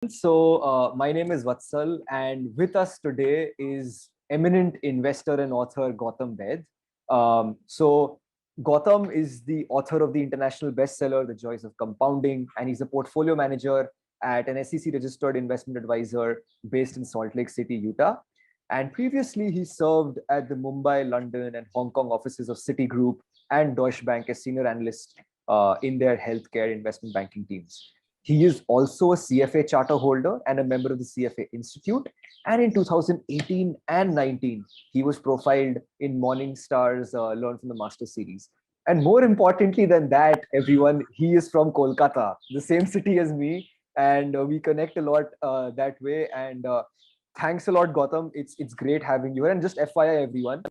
My name is Vatsal, and with us today is eminent investor and author Gautam Vaid. Gautam is the author of the international bestseller, The Joys of Compounding, and he's a portfolio manager at an SEC registered investment advisor based in Salt Lake City, Utah. And previously, he served at the Mumbai, London, and Hong Kong offices of Citigroup and Deutsche Bank as senior analyst in their healthcare investment banking teams. He is also a CFA charter holder and a member of the CFA Institute. And in 2018 and 19, he was profiled in Morningstar's Learn from the Master series. And more importantly than that, everyone, he is from Kolkata, the same city as me. And we connect a lot that way. And thanks a lot, Gautam. It's great having you here. And just FYI, everyone,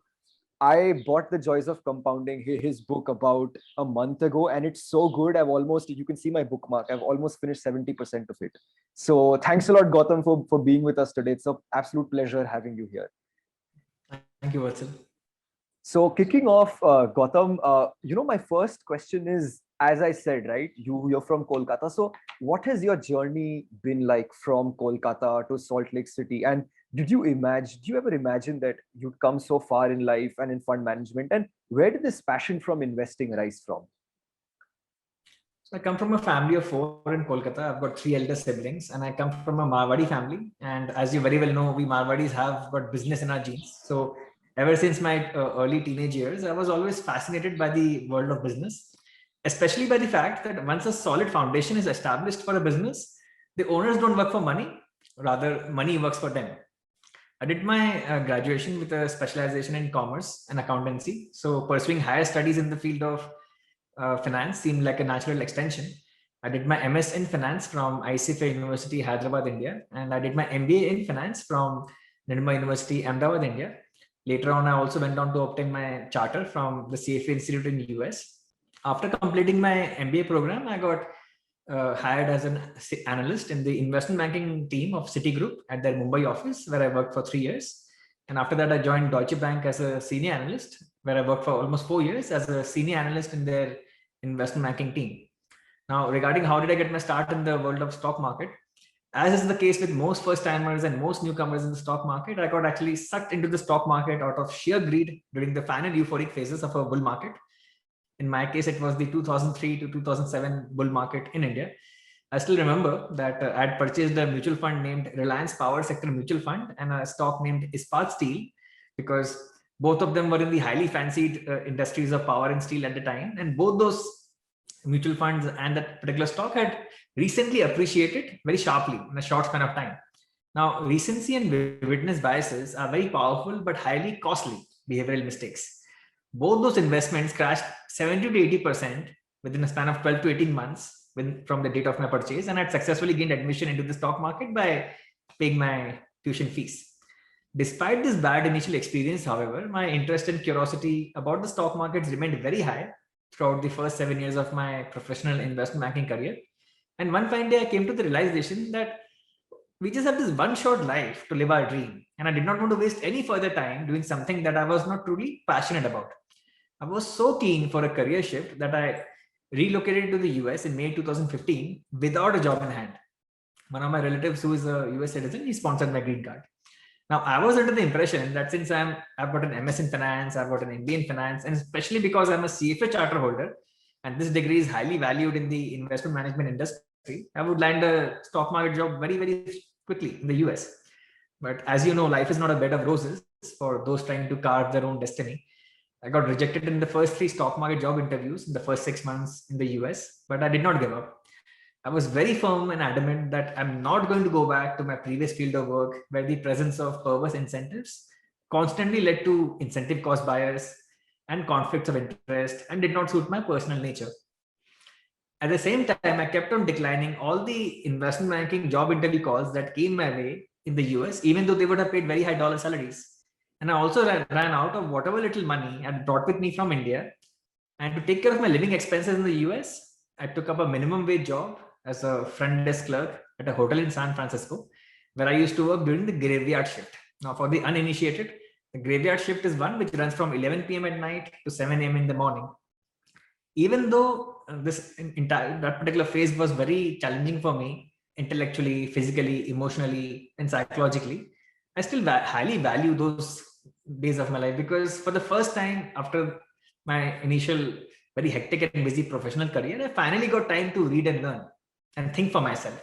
I bought The Joys of Compounding, his book, about a month ago, and it's so good. You can see my bookmark, I've almost finished 70% of it. So thanks a lot, Gautam, for being with us today. It's an absolute pleasure having you here. Thank you, Vatsal. So kicking off, Gautam, my first question is, as I said, right, you're from Kolkata. So what has your journey been like from Kolkata to Salt Lake City? And did you ever imagine that you'd come so far in life and in fund management? And where did this passion from investing rise from? So I come from a family of 4 in Kolkata. I've got 3 elder siblings, and I come from a Marwadi family. And as you very well know, we Marwadis have got business in our genes. So ever since my early teenage years, I was always fascinated by the world of business, especially by the fact that once a solid foundation is established for a business, the owners don't work for money, rather money works for them. I did my graduation with a specialization in commerce and accountancy. So pursuing higher studies in the field of finance seemed like a natural extension. I did my MS in finance from ICFA University, Hyderabad, India. And I did my MBA in finance from Nirma University, Ahmedabad, India. Later on, I also went on to obtain my charter from the CFA Institute in the US. After completing my MBA program, I got hired as an analyst in the investment banking team of Citigroup at their Mumbai office, where I worked for 3 years. And after that, I joined Deutsche Bank as a senior analyst, where I worked for almost 4 years as a senior analyst in their investment banking team. Now, regarding how did I get my start in the world of stock market, as is the case with most first timers and most newcomers in the stock market, I got actually sucked into the stock market out of sheer greed during the fan and euphoric phases of a bull market. In my case, it was the 2003 to 2007 bull market in India. I still remember that I had purchased a mutual fund named Reliance Power Sector Mutual Fund and a stock named Ispat Steel, because both of them were in the highly fancied industries of power and steel at the time. And both those mutual funds and that particular stock had recently appreciated very sharply in a short span of time. Now, recency and vividness biases are very powerful but highly costly behavioral mistakes. Both those investments crashed 70 to 80% within a span of 12 to 18 months from the date of my purchase, and I'd successfully gained admission into the stock market by paying my tuition fees. Despite this bad initial experience, however, my interest and curiosity about the stock markets remained very high throughout the first 7 years of my professional investment banking career. And one fine day, I came to the realization that we just have this one short life to live our dream. And I did not want to waste any further time doing something that I was not truly passionate about. I was so keen for a career shift that I relocated to the US in May 2015 without a job in hand. One of my relatives who is a US citizen, he sponsored my green card. Now, I was under the impression that since I've got an MS in finance, I've got an MBA in finance, and especially because I'm a CFA charter holder, and this degree is highly valued in the investment management industry, I would land a stock market job very, very quickly in the US. But as you know, life is not a bed of roses for those trying to carve their own destiny. I got rejected in the first 3 stock market job interviews in the first 6 months in the US, but I did not give up. I was very firm and adamant that I'm not going to go back to my previous field of work where the presence of perverse incentives constantly led to incentive cost bias and conflicts of interest and did not suit my personal nature. At the same time, I kept on declining all the investment banking job interview calls that came my way in the US, even though they would have paid very high dollar salaries. And I also ran out of whatever little money I brought with me from India. And to take care of my living expenses in the US, I took up a minimum wage job as a front desk clerk at a hotel in San Francisco, where I used to work during the graveyard shift. Now, for the uninitiated, the graveyard shift is one which runs from 11 p.m. at night to 7 a.m. in the morning. Even though that particular phase was very challenging for me, intellectually, physically, emotionally, and psychologically, I still highly value those days of my life, because for the first time after my initial very hectic and busy professional career, I finally got time to read and learn and think for myself.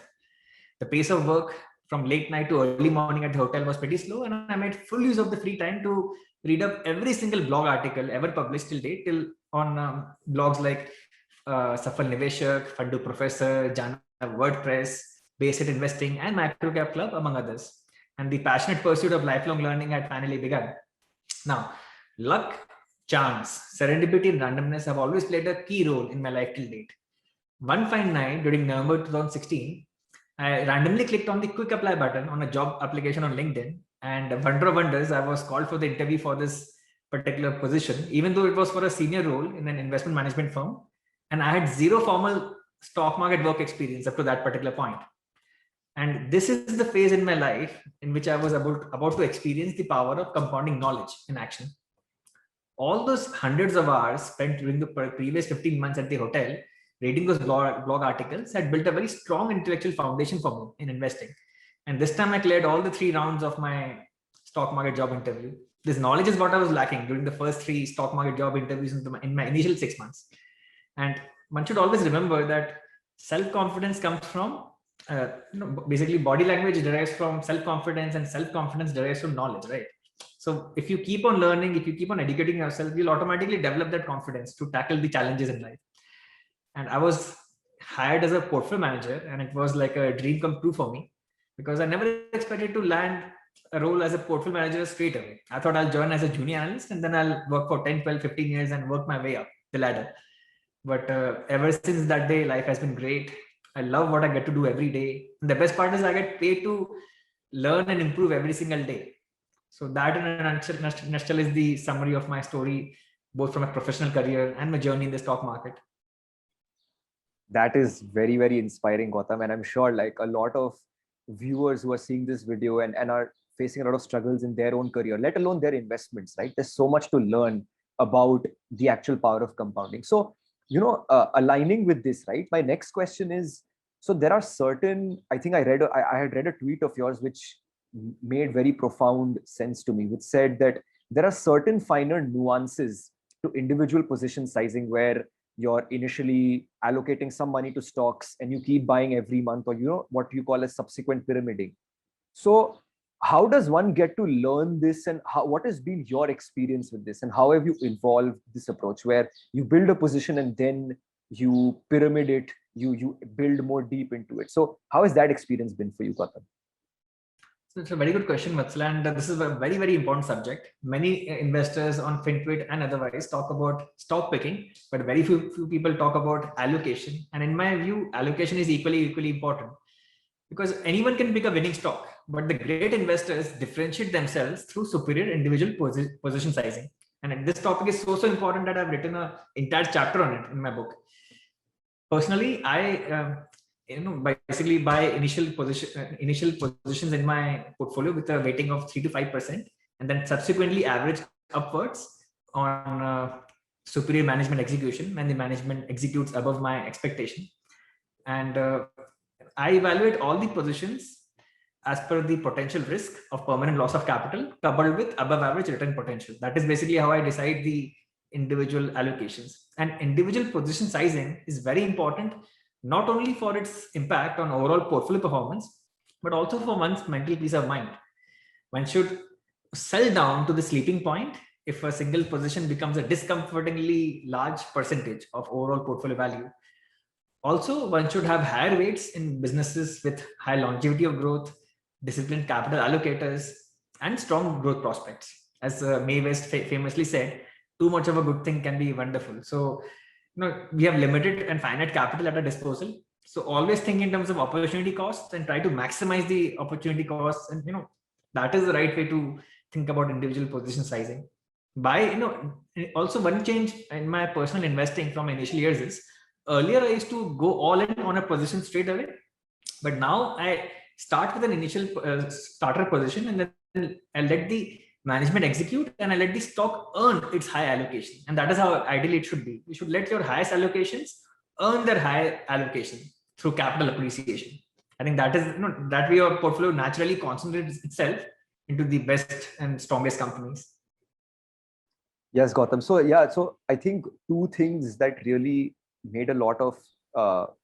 The pace of work from late night to early morning at the hotel was pretty slow, and I made full use of the free time to read up every single blog article ever published till date, till on blogs like Safal Niveshak, Fundu Professor, Jana WordPress, Basic Investing, and Microcap Club, among others. And the passionate pursuit of lifelong learning had finally begun. Now, luck, chance, serendipity, and randomness have always played a key role in my life till date. One fine night during November 2016, I randomly clicked on the quick apply button on a job application on LinkedIn, and wonder of wonders, I was called for the interview for this particular position, even though it was for a senior role in an investment management firm, and I had zero formal stock market work experience up to that particular point. And this is the phase in my life in which I was about to experience the power of compounding knowledge in action. All those hundreds of hours spent during the previous 15 months at the hotel reading those blog articles had built a very strong intellectual foundation for me in investing. And this time I cleared all the 3 rounds of my stock market job interview. This knowledge is what I was lacking during the first 3 stock market job interviews in my initial 6 months. And one should always remember that self-confidence comes from, basically body language derives from self-confidence, and self-confidence derives from knowledge, right? So if you keep on learning, if you keep on educating yourself, you'll automatically develop that confidence to tackle the challenges in life. And I was hired as a portfolio manager, and it was like a dream come true for me, because I never expected to land a role as a portfolio manager straight away. I thought I'll join as a junior analyst and then I'll work for 10, 12, 15 years and work my way up the ladder. But ever since that day, life has been great. I love what I get to do every day. And the best part is I get paid to learn and improve every single day. So that in a nutshell is the summary of my story, both from a professional career and my journey in the stock market. That is very, very inspiring, Gautam. And I'm sure like a lot of viewers who are seeing this video and are facing a lot of struggles in their own career, let alone their investments, right? There's so much to learn about the actual power of compounding. So, aligning with this, right? My next question is, so there are certain, I think I had read a tweet of yours which made very profound sense to me, which said that there are certain finer nuances to individual position sizing where you're initially allocating some money to stocks and you keep buying every month, or what you call as subsequent pyramiding. So how does one get to learn this, and what has been your experience with this, and how have you evolved this approach where you build a position and then you pyramid it, you build more deep into it? So how has that experience been for you, Gautam? So it's a very good question, Vatsala, and this is a very, very important subject. Many investors on FinTwit and otherwise talk about stock picking, but very few people talk about allocation. And in my view, allocation is equally important, because anyone can pick a winning stock, but the great investors differentiate themselves through superior individual position sizing. And this topic is so important that I've written an entire chapter on it in my book. Personally, I basically buy initial positions in my portfolio with a weighting of 3 to 5%, and then subsequently average upwards on superior management execution when the management executes above my expectation. And I evaluate all the positions as per the potential risk of permanent loss of capital coupled with above average return potential. That is basically how I decide the individual allocations. And individual position sizing is very important, not only for its impact on overall portfolio performance, but also for one's mental peace of mind. One should sell down to the sleeping point if a single position becomes a discomfortingly large percentage of overall portfolio value. Also, one should have higher weights in businesses with high longevity of growth, disciplined capital allocators, and strong growth prospects. As Mae West famously said, too much of a good thing can be wonderful. So, we have limited and finite capital at our disposal. So always think in terms of opportunity costs and try to maximize the opportunity costs. And, that is the right way to think about individual position sizing. Also one change in my personal investing from initial years is, earlier I used to go all in on a position straight away, but now I start with an initial starter position, and then I let the management execute and I let the stock earn its high allocation. And that is how ideally it should be. You should let your highest allocations earn their high allocation through capital appreciation. I think that is, that way your portfolio naturally concentrates itself into the best and strongest companies. Yes, Gautam. So yeah, so I think two things that really made a lot of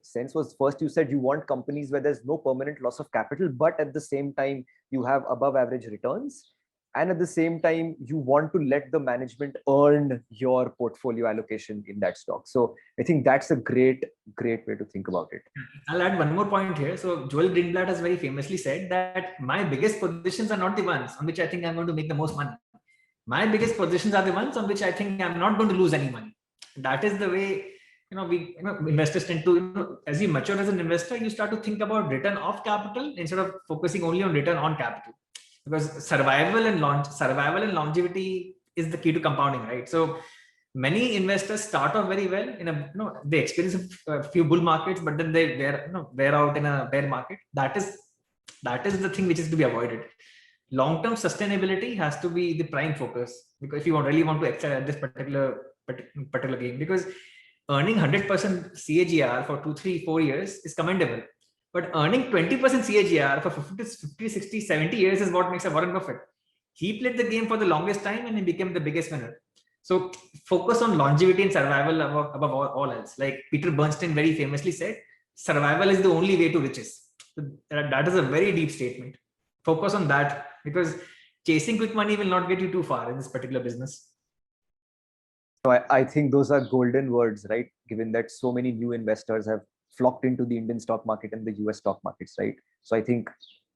sense was, first, you said you want companies where there's no permanent loss of capital, but at the same time you have above average returns, and at the same time you want to let the management earn your portfolio allocation in that stock. So I think that's a great way to think about it. I'll add one more point here. So Joel Greenblatt has very famously said that my biggest positions are not the ones on which I think I'm going to make the most money. My biggest positions are the ones on which I think I'm not going to lose any money. That is the way, investors tend to, as you mature as an investor, you start to think about return of capital instead of focusing only on return on capital, because survival and longevity is the key to compounding, right? So many investors start off very well they experience a few bull markets, but then they wear out in a bear market. That is the thing which is to be avoided. Long-term sustainability has to be the prime focus, because if you really want to excel at this particular game, because earning 100% CAGR for 2, 3, 4 years is commendable, but earning 20% CAGR for 50, 60, 70 years is what makes a Warren Buffett. He played the game for the longest time and he became the biggest winner. So focus on longevity and survival above all else. Like Peter Bernstein very famously said, survival is the only way to riches. That is a very deep statement. Focus on that, because chasing quick money will not get you too far in this particular business. So I think those are golden words, right? Given that so many new investors have flocked into the Indian stock market and the US stock markets, right? So I think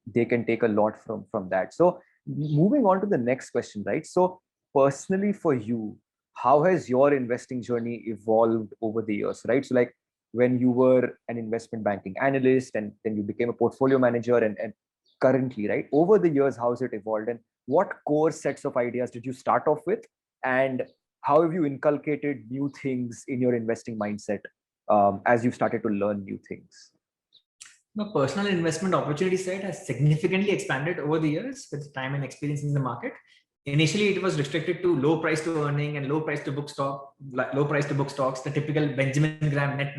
they can take a lot from that. So moving on to the next question, right? So personally for you, how has your investing journey evolved over the years, right? So like when you were an investment banking analyst and then you became a portfolio manager, and currently, right, over the years, how has it evolved, and what core sets of ideas did you start off with, and how have you inculcated new things in your investing mindset as you've started to learn new things? My personal investment opportunity set has significantly expanded over the years with time and experience in the market. Initially, it was restricted to low price to earning and low price to book stocks, the typical Benjamin Graham net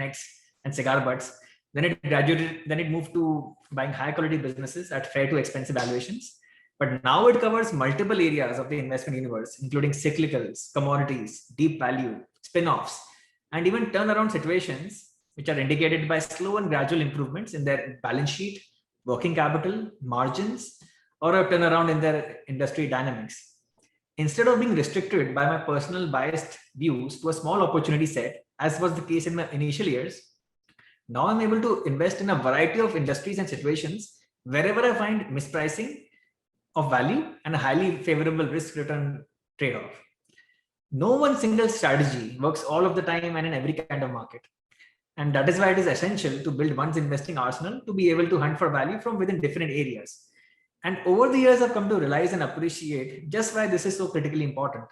and cigar butts. Then it moved to buying high quality businesses at fair to expensive valuations. But now it covers multiple areas of the investment universe, including cyclicals, commodities, deep value, spin-offs, and even turnaround situations, which are indicated by slow and gradual improvements in their balance sheet, working capital, margins, or a turnaround in their industry dynamics. Instead of being restricted by my personal biased views to a small opportunity set, as was the case in my initial years, now I'm able to invest in a variety of industries and situations wherever I find mispricing of value and a highly favorable risk-return trade-off. No one single strategy works all of the time and in every kind of market. And that is why it is essential to build one's investing arsenal to be able to hunt for value from within different areas. And over the years, I've come to realize and appreciate just why this is so critically important.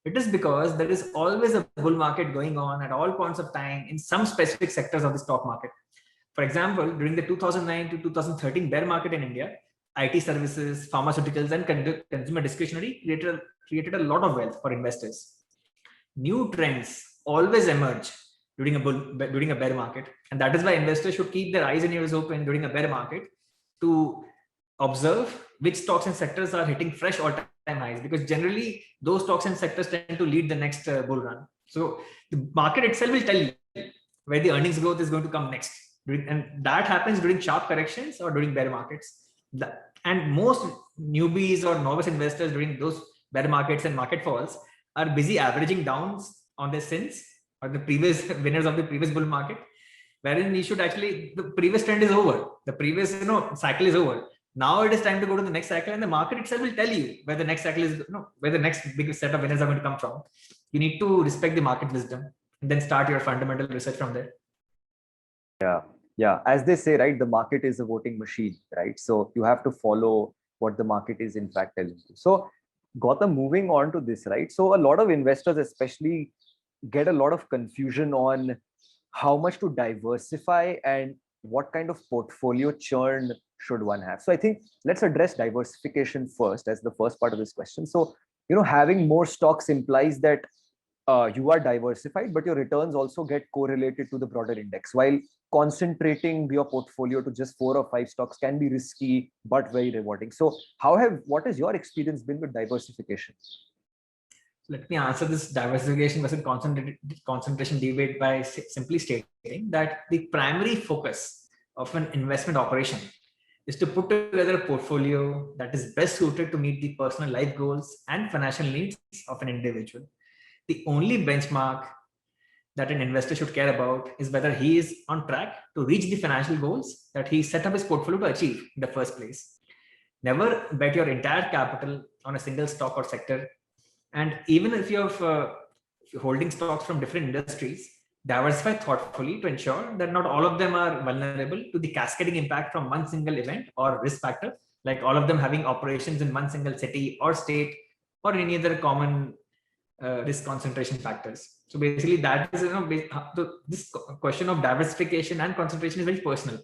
It is because there is always a bull market going on at all points of time in some specific sectors of the stock market. For example, during the 2009 to 2013 bear market in India, IT services, pharmaceuticals, and consumer discretionary created a lot of wealth for investors. New trends always emerge during a bear market, and that is why investors should keep their eyes and ears open during a bear market to observe which stocks and sectors are hitting fresh all-time highs, because generally those stocks and sectors tend to lead the next bull run. So the market itself will tell you where the earnings growth is going to come next, and that happens during sharp corrections or during bear markets. And most newbies or novice investors during those bear markets and market falls are busy averaging downs on their sins or the previous winners of the previous bull market, wherein you should actually, the previous trend is over, the previous cycle is over. Now it is time to go to the next cycle, and the market itself will tell you where the next cycle is, where the next big set of winners are going to come from. You need to respect the market wisdom and then start your fundamental research from there. Yeah, as they say, right, the market is a voting machine, right? So you have to follow what the market is in fact telling you. So Gautam, moving on to this, right? So a lot of investors especially get a lot of confusion on how much to diversify and what kind of portfolio churn should one have. So I think let's address diversification first as the first part of this question. So, having more stocks implies that you are diversified, but your returns also get correlated to the broader index. While concentrating your portfolio to just 4 or 5 stocks can be risky but very rewarding. So what has your experience been with diversification? Let me answer this diversification versus concentration debate by simply stating that the primary focus of an investment operation is to put together a portfolio that is best suited to meet the personal life goals and financial needs of an individual. The only benchmark that an investor should care about is whether he is on track to reach the financial goals that he set up his portfolio to achieve in the first place. Never bet your entire capital on a single stock or sector. And even if you're holding stocks from different industries, diversify thoughtfully to ensure that not all of them are vulnerable to the cascading impact from one single event or risk factor, like all of them having operations in one single city or state or any other common risk concentration factors. So basically that is, this question of diversification and concentration is very personal.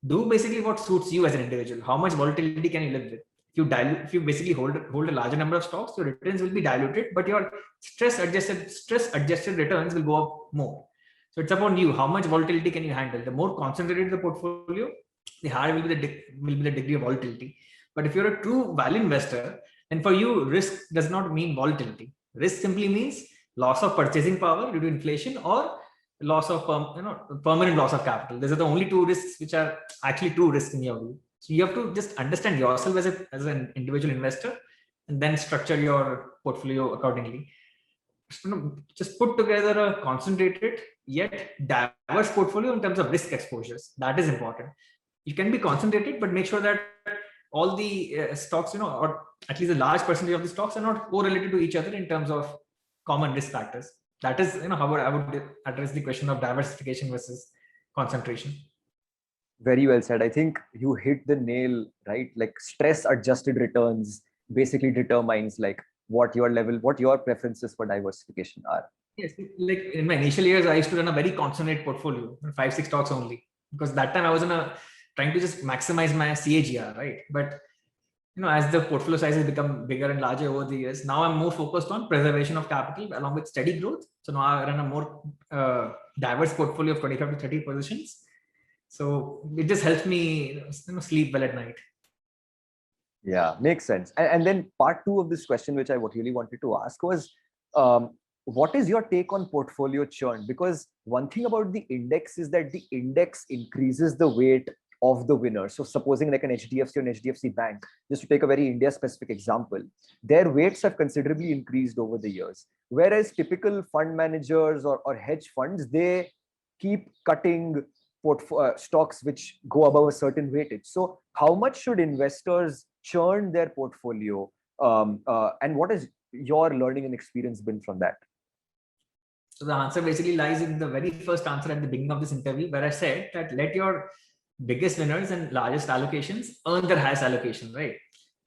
Do basically what suits you as an individual. How much volatility can you live with? If you basically hold a larger number of stocks, your returns will be diluted, but your stress adjusted returns will go up more. So it's about you. How much volatility can you handle? The more concentrated the portfolio, the higher will be the degree of volatility. But if you're a true value investor, then for you, risk does not mean volatility. Risk simply means loss of purchasing power due to inflation or loss of permanent loss of capital. These are the only two risks which are actually true risks in your view. So you have to just understand yourself as an individual investor and then structure your portfolio accordingly. Just put together a concentrated yet diverse portfolio in terms of risk exposures. That is important. You can be concentrated, but make sure that all the stocks, or at least a large percentage of the stocks are not correlated to each other in terms of common risk factors. That is, how I would address the question of diversification versus concentration. Very well said. I think you hit the nail, right? Like stress adjusted returns basically determines like what your preferences for diversification are. Yes, like in my initial years, I used to run a very concentrated portfolio, 5-6 stocks only, because that time I was trying to just maximize my CAGR, right? But as the portfolio size has become bigger and larger over the years, now I'm more focused on preservation of capital along with steady growth. So now I run a more diverse portfolio of 25 to 30 positions. So it just helps me sleep well at night. Yeah, makes sense. And then part 2 of this question, which I really wanted to ask was, what is your take on portfolio churn? Because one thing about the index is that the index increases the weight of the winner. So supposing like an HDFC or an HDFC Bank, just to take a very India-specific example, their weights have considerably increased over the years. Whereas typical fund managers or hedge funds, they keep cutting stocks which go above a certain weightage. So how much should investors churn their portfolio? And what has your learning and experience been from that? So the answer basically lies in the very first answer at the beginning of this interview, where I said that let your biggest winners and largest allocations earn their highest allocation, right?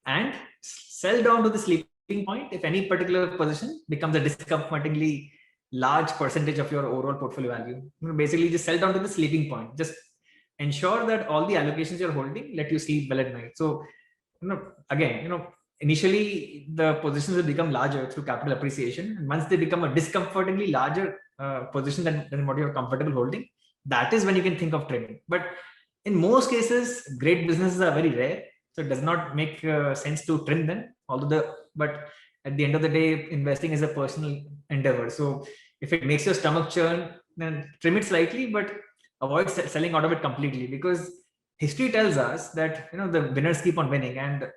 And sell down to the sleeping point if any particular position becomes a discomfortingly large percentage of your overall portfolio value. Basically just sell down to the sleeping point. Just ensure that all the allocations you're holding let you sleep well at night. So again, initially the positions will become larger through capital appreciation, and once they become a discomfortingly larger position than what you're comfortable holding, that is when you can think of trimming. But in most cases, great businesses are very rare, so it does not make sense to trim them. But at the end of the day, investing is a personal endeavor. So if it makes your stomach churn, then trim it slightly, but avoid selling out of it completely, because history tells us that the winners keep on winning, and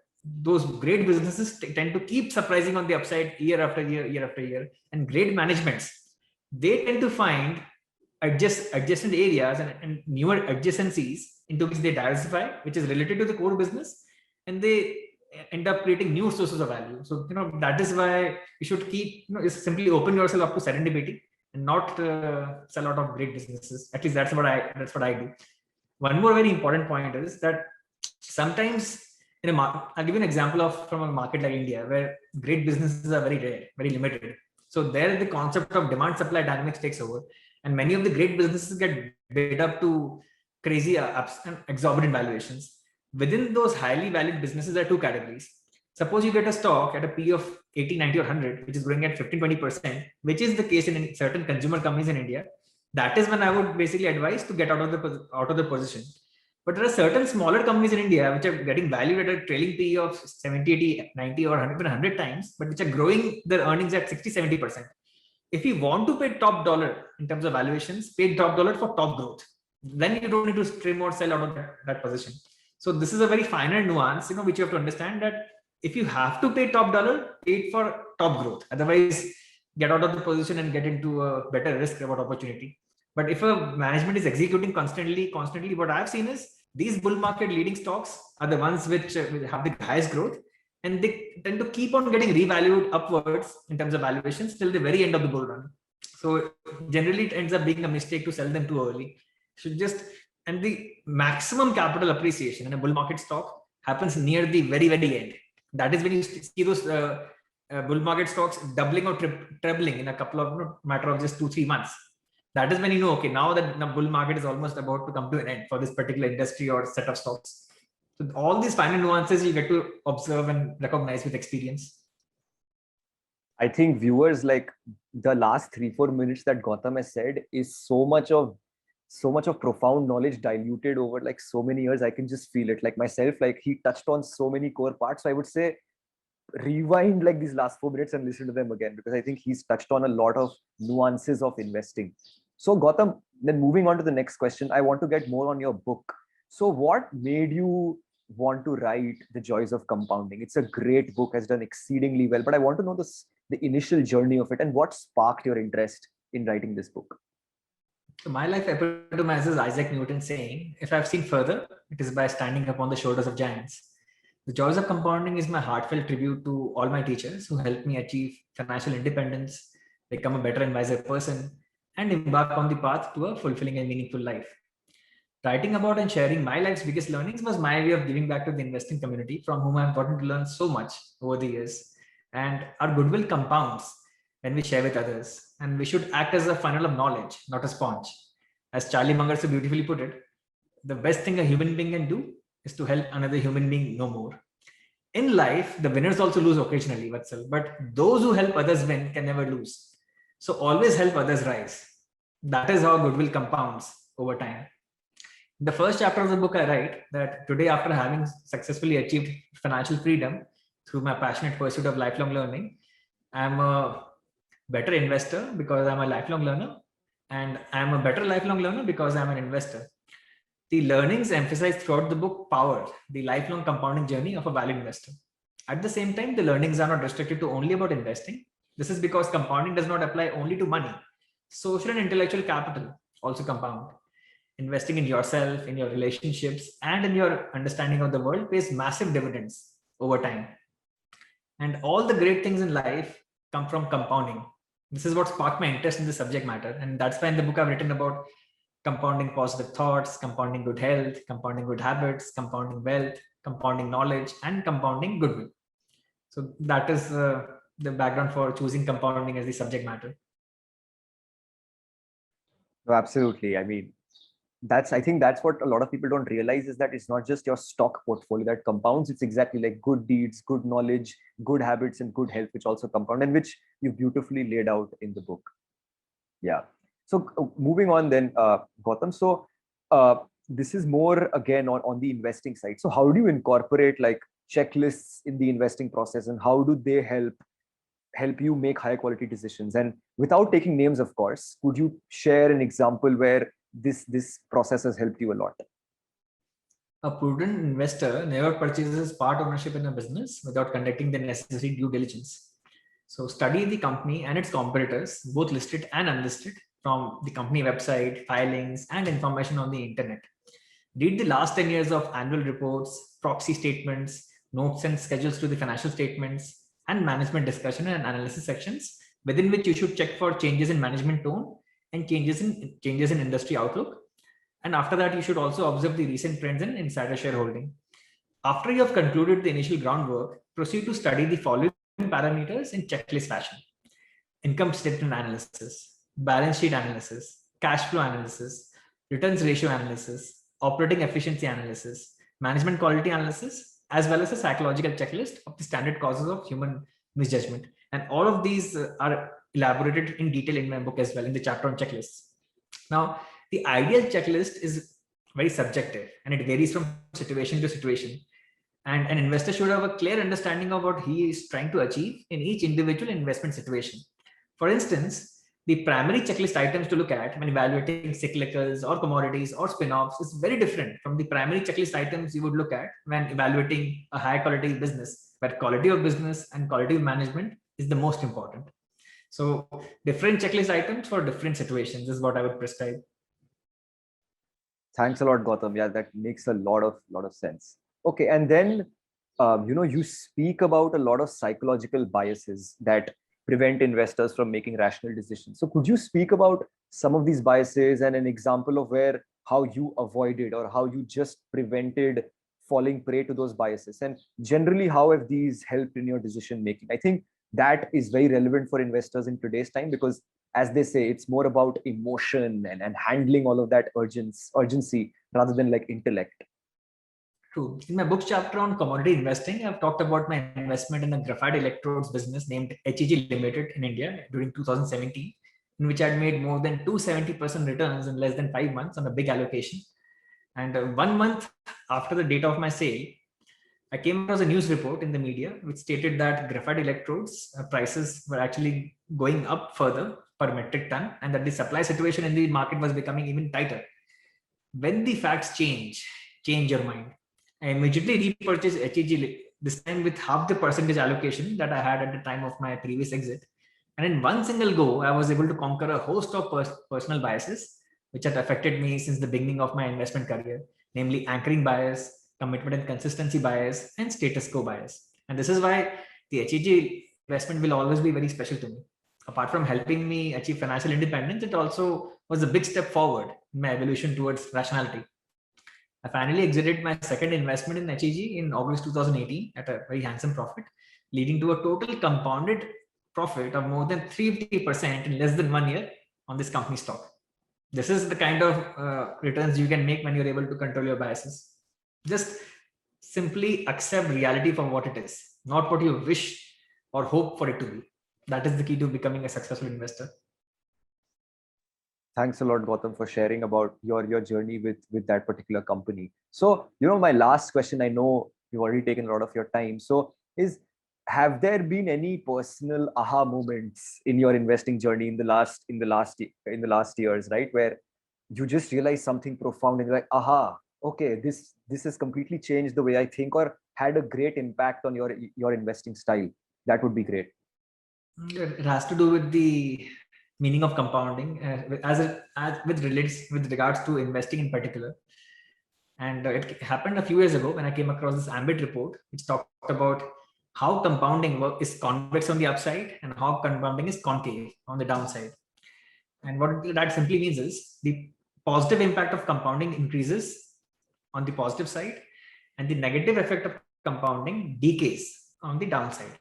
those great businesses tend to keep surprising on the upside year after year. And great managements, they tend to find adjacent areas and newer adjacencies into which they diversify, which is related to the core business, and they end up creating new sources of value. So that is why you should keep simply open yourself up to serendipity and not sell out of great businesses. At least that's what I do. One more very important point is that sometimes in a market, I'll give you an example from a market like India, where great businesses are very rare, very limited. So there the concept of demand supply dynamics takes over, and many of the great businesses get bid up to crazy exorbitant valuations. Within those highly valued businesses, there are two categories. Suppose you get a stock at a P of 80, 90 or 100, which is growing at 15-20%, which is the case in certain consumer companies in India. that is when I would basically advise to get out of the position. But there are certain smaller companies in India which are getting valued at a trailing PE of 70, 80, 90 or 100 times, but which are growing their earnings at 60, 70%. If you want to pay top dollar in terms of valuations, pay top dollar for top growth. Then you don't need to trim or sell out of that position. So this is a very finer nuance, which you have to understand, that if you have to pay top dollar, pay it for top growth. Otherwise, get out of the position and get into a better risk reward opportunity. But if a management is executing constantly, what I've seen is these bull market leading stocks are the ones which have the highest growth, and they tend to keep on getting revalued upwards in terms of valuations till the very end of the bull run. So generally it ends up being a mistake to sell them too early. And the maximum capital appreciation in a bull market stock happens near the very end. That is when you see those bull market stocks doubling or trebling in a couple of matter of just 2-3 months. That is when you know, okay, now that the bull market is almost about to come to an end for this particular industry or set of stocks. So all these finer nuances you get to observe and recognize with experience. I think viewers, like the last 3-4 minutes that Gautam has said is so much of profound knowledge diluted over like so many years. I can just feel it. Like myself, like he touched on so many core parts. So I would say rewind like these last 4 minutes and listen to them again, because I think he's touched on a lot of nuances of investing. So Gautam, then moving on to the next question, I want to get more on your book. So what made you want to write The Joys of Compounding? It's a great book, has done exceedingly well, but I want to know the initial journey of it and what sparked your interest in writing this book. So my life epitomizes Isaac Newton saying, if I've seen further, it is by standing upon the shoulders of giants. The Joys of Compounding is my heartfelt tribute to all my teachers who helped me achieve financial independence, become a better and wiser person, and embark on the path to a fulfilling and meaningful life. Writing about and sharing my life's biggest learnings was my way of giving back to the investing community, from whom I've gotten to learn so much over the years. And our goodwill compounds when we share with others. And we should act as a funnel of knowledge, not a sponge. As Charlie Munger so beautifully put it, the best thing a human being can do is to help another human being know more. In life, the winners also lose occasionally, Vatsal, but those who help others win can never lose. So always help others rise. That is how goodwill compounds over time. In the first chapter of the book, I write that today, after having successfully achieved financial freedom through my passionate pursuit of lifelong learning, I'm a better investor because I'm a lifelong learner, and I'm a better lifelong learner because I'm an investor. The learnings emphasized throughout the book power the lifelong compounding journey of a value investor. At the same time, the learnings are not restricted to only about investing. This is because compounding does not apply only to money. Social and intellectual capital also compound. Investing in yourself, in your relationships, and in your understanding of the world pays massive dividends over time. And all the great things in life come from compounding. This is what sparked my interest in the subject matter. And that's why in the book I've written about compounding positive thoughts, compounding good health, compounding good habits, compounding wealth, compounding knowledge, and compounding goodwill. So that is the background for choosing compounding as the subject matter. No, absolutely. I mean, I think that's what a lot of people don't realize, is that it's not just your stock portfolio that compounds. It's exactly like good deeds, good knowledge, good habits, and good health, which also compound, and which you beautifully laid out in the book. Yeah. So moving on then, Gautam. So this is more again on the investing side. So how do you incorporate like checklists in the investing process, and how do they help you make higher quality decisions? And without taking names, of course, could you share an example where this process has helped you a lot? A prudent investor never purchases part ownership in a business without conducting the necessary due diligence. So study the company and its competitors, both listed and unlisted, from the company website, filings, and information on the internet. Read the last 10 years of annual reports, proxy statements, notes and schedules to the financial statements, and management discussion and analysis sections, within which you should check for changes in management tone and changes in industry outlook. And after that, you should also observe the recent trends in insider shareholding. After you have concluded the initial groundwork, proceed to study the following parameters in checklist fashion: income statement analysis, balance sheet analysis, cash flow analysis, returns ratio analysis, operating efficiency analysis, management quality analysis, as well as a psychological checklist of the standard causes of human misjudgment. And all of these are elaborated in detail in my book as well, in the chapter on checklists. Now, the ideal checklist is very subjective and it varies from situation to situation. And an investor should have a clear understanding of what he is trying to achieve in each individual investment situation. For instance, the primary checklist items to look at when evaluating cyclicals or commodities or spin-offs is very different from the primary checklist items you would look at when evaluating a high quality business, where quality of business and quality of management is the most important. So different checklist items for different situations is what I would prescribe. Thanks a lot, Gautam. Yeah, that makes a lot of sense. Okay, and then you speak about a lot of psychological biases that prevent investors from making rational decisions. So could you speak about some of these biases and an example of where how you avoided or how you just prevented falling prey to those biases, and generally how have these helped in your decision making? I think that is very relevant for investors in today's time, because as they say, it's more about emotion and handling all of that urgency rather than like intellect. True. In my book chapter on commodity investing, I've talked about my investment in a graphite electrodes business named HEG Limited in India during 2017, in which I'd made more than 270% returns in less than 5 months on a big allocation. And 1 month after the date of my sale, I came across a news report in the media which stated that graphite electrodes prices were actually going up further per metric ton, and that the supply situation in the market was becoming even tighter. When the facts change your mind. I immediately repurchased HEG, this time with half the percentage allocation that I had at the time of my previous exit. And in one single go, I was able to conquer a host of personal biases, which had affected me since the beginning of my investment career, namely anchoring bias, commitment and consistency bias, and status quo bias. And this is why the HEG investment will always be very special to me. Apart from helping me achieve financial independence, it also was a big step forward in my evolution towards rationality. I finally exited my second investment in HEG in August 2018 at a very handsome profit, leading to a total compounded profit of more than 350% in less than 1 year on this company stock. This is the kind of returns you can make when you're able to control your biases. Just simply accept reality for what it is, not what you wish or hope for it to be. That is the key to becoming a successful investor. Thanks a lot, Gautam, for sharing about your journey with that particular company. So, my last question, I know you've already taken a lot of your time. So have there been any personal aha moments in your investing journey in the last years, right? Where you just realize something profound and you're like, aha, okay, this has completely changed the way I think, or had a great impact on your investing style. That would be great. It has to do with the meaning of compounding with regards to investing in particular. And it happened a few years ago when I came across this Ambit report, which talked about how compounding is convex on the upside and how compounding is concave on the downside. And what that simply means is the positive impact of compounding increases on the positive side, and the negative effect of compounding decays on the downside.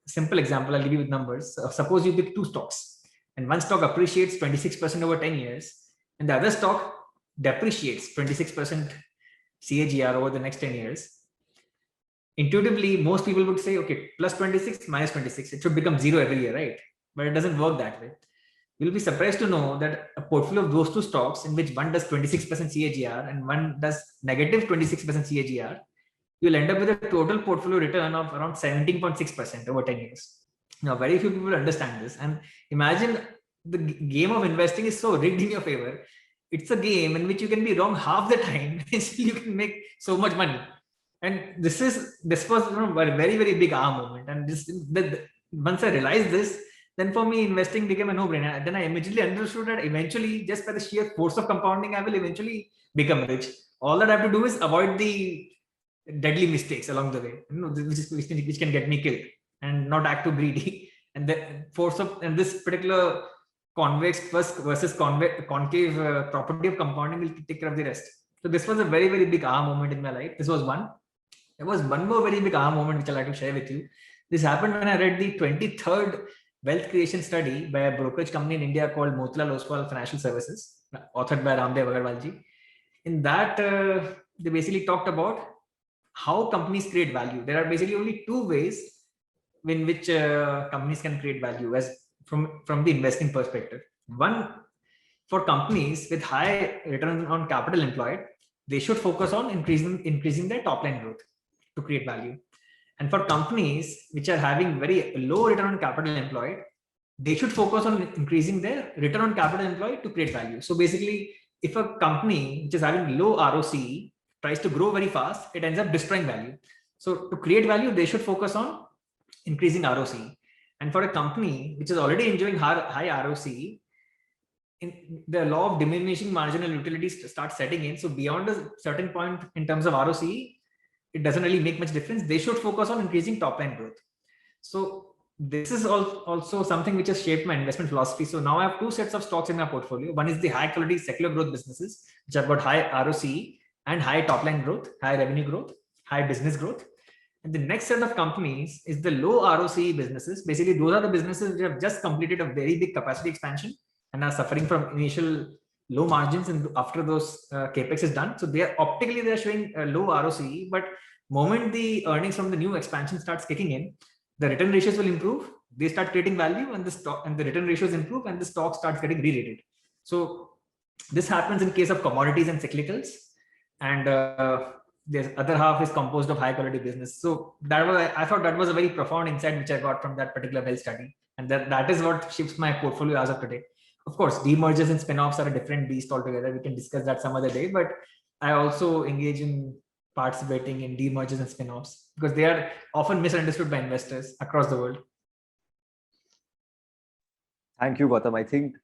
Simple example I'll give you with numbers. Suppose you pick two stocks, and one stock appreciates 26% over 10 years, and the other stock depreciates 26% CAGR over the next 10 years. Intuitively, most people would say, okay, plus 26, minus 26, it should become zero every year, right? But it doesn't work that way. You'll be surprised to know that a portfolio of those two stocks in which one does 26% CAGR and one does negative 26% CAGR, you'll end up with a total portfolio return of around 17.6% over 10 years. Now, very few people understand this. And imagine the game of investing is so rigged in your favor. It's a game in which you can be wrong half the time and still you can make so much money. And this was a very, very big aha moment. And once I realized this, then for me, investing became a no-brainer. Then I immediately understood that eventually, just by the sheer force of compounding, I will eventually become rich. All that I have to do is avoid the deadly mistakes along the way, which can get me killed, and not act too greedy. And the force of and this particular convex versus concave property of compounding will take care of the rest. So this was a very, very big aha moment in my life. This was one. There was one more very big aha moment which I'd like to share with you. This happened when I read the 23rd wealth creation study by a brokerage company in India called Motilal Oswal Financial Services, authored by Ramdev Agarwalji. In that, they basically talked about how companies create value. There are basically only two ways in which companies can create value as from the investing perspective. One, for companies with high return on capital employed, they should focus on increasing their top line growth to create value. And for companies which are having very low return on capital employed, they should focus on increasing their return on capital employed to create value. So basically, if a company which is having low ROC tries to grow very fast, it ends up destroying value. So to create value, they should focus on increasing ROC. And for a company which is already enjoying high ROC, the law of diminishing marginal utility starts setting in. So beyond a certain point in terms of ROC, it doesn't really make much difference. They should focus on increasing top line growth. So this is also something which has shaped my investment philosophy. So now I have two sets of stocks in my portfolio. One is the high quality secular growth businesses, which have got high ROC and high top line growth, high revenue growth, high business growth. And the next set of companies is the low ROC businesses. Basically, those are the businesses which have just completed a very big capacity expansion and are suffering from initial low margins, and after those capex is done, so they are optically they're showing a low ROC, but moment the earnings from the new expansion starts kicking in, the return ratios will improve, they start creating value, and the stock and the return ratios improve, and the stock starts getting re-rated. So this happens in case of commodities and cyclicals, and the other half is composed of high quality business. So that was, I thought that was a very profound insight which I got from that particular well study, and that is what shapes my portfolio as of today. Of course, demergers and spin-offs are a different beast altogether. We can discuss that some other day, but I also engage in participating in demergers and spin-offs because they are often misunderstood by investors across the world. Thank you, Gautam. I think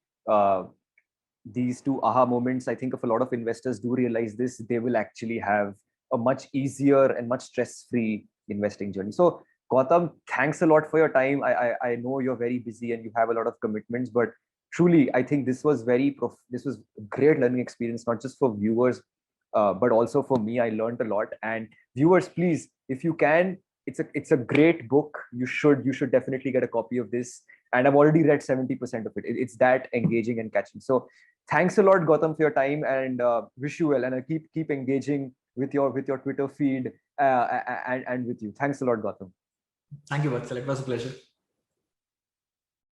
these two aha moments, I think if a lot of investors do realize this, they will actually have a much easier and much stress-free investing journey. So Gautam, thanks a lot for your time. I know you're very busy and you have a lot of commitments, but truly, I think this was this was a great learning experience, not just for viewers, but also for me. I learned a lot. And viewers, please, if you can, it's a great book. You should definitely get a copy of this. And I've already read 70% of it. It's that engaging and catching. So thanks a lot, Gautam, for your time, and wish you well. And I keep engaging with your Twitter feed and with you. Thanks a lot, Gautam. Thank you, Vatsal. It was a pleasure.